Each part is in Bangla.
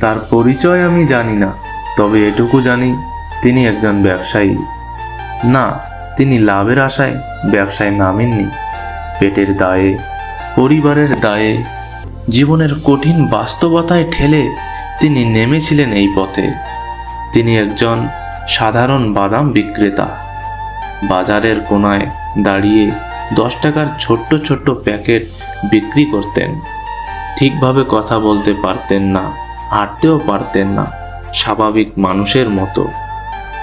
তার পরিচয় আমি জানি না, তবে এটুকু জানি তিনি একজন ব্যবসায়ী। না, তিনি লাভের আশায় ব্যবসায় নামেননি। পেটের দায়ে, পরিবারের দায়ে, জীবনের কঠিন বাস্তবতায় ঠেলে তিনি নেমেছিলেন এই পথে। তিনি একজন সাধারণ বাদাম বিক্রেতা। বাজারের কোনায় দাঁড়িয়ে 10 টাকার ছোট্ট ছোট্ট প্যাকেট বিক্রি করতেন। ঠিকভাবে কথা বলতে পারতেন না, হাঁটতেও পারতেন না, স্বাভাবিক মানুষের মতো।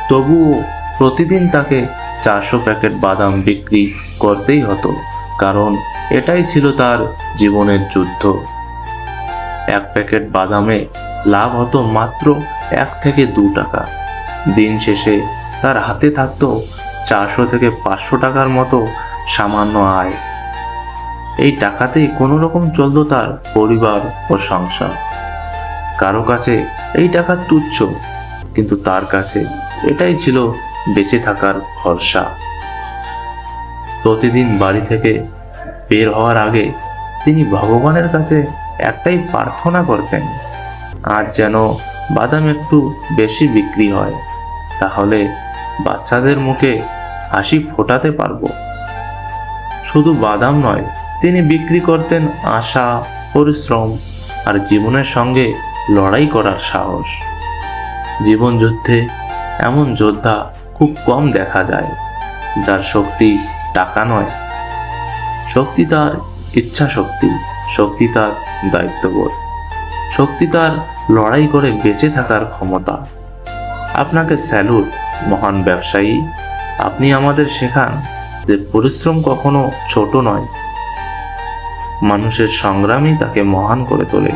তবুও প্রতিদিন তাকে 400 প্যাকেট বাদাম বিক্রি করতেই হতো, কারণ এটাই ছিল তার জীবনের যুদ্ধ। এক প্যাকেট বাদামে লাভ হতো মাত্র 1 থেকে 2 টাকা। দিন শেষে তার হাতে থাকতো 400 থেকে 500 টাকার মতো সামান্য আয়। এই টাকাতেই কোনো রকম চলতো তার পরিবার ও সংসার। কারো কাছে এই টাকা তুচ্ছ, কিন্তু তার কাছে এটাই ছিল বেঁচে থাকার ভরসা। প্রতিদিন বাড়ি থেকে বের হওয়ার আগে তিনি ভগবানের কাছে একটাই প্রার্থনা করতেন, আজ যেন বাদাম একটু বেশি বিক্রি হয়, তাহলে বাচ্চাদের মুখে হাসি ফোটাতে পারবো। শুধু বাদাম নয়, তিনি বিক্রি করতেন আশা, পরিশ্রম আর জীবনের সঙ্গে লড়াই করার সাহস। জীবন যুদ্ধে এমন যোদ্ধা খুব কম দেখা যায়, যার শক্তি টাকা নয়, শক্তি তার ইচ্ছা শক্তি, শক্তি তার দায়িত্ববোধ, শক্তি তার লড়াই করে বেঁচে থাকার ক্ষমতা। আপনাকে স্যালুট মহান ব্যবসায়ী। আপনি আমাদের শেখান যে পরিশ্রম কখনো ছোট নয়, মানুষের সংগ্রামই তাকে মহান করে তোলে।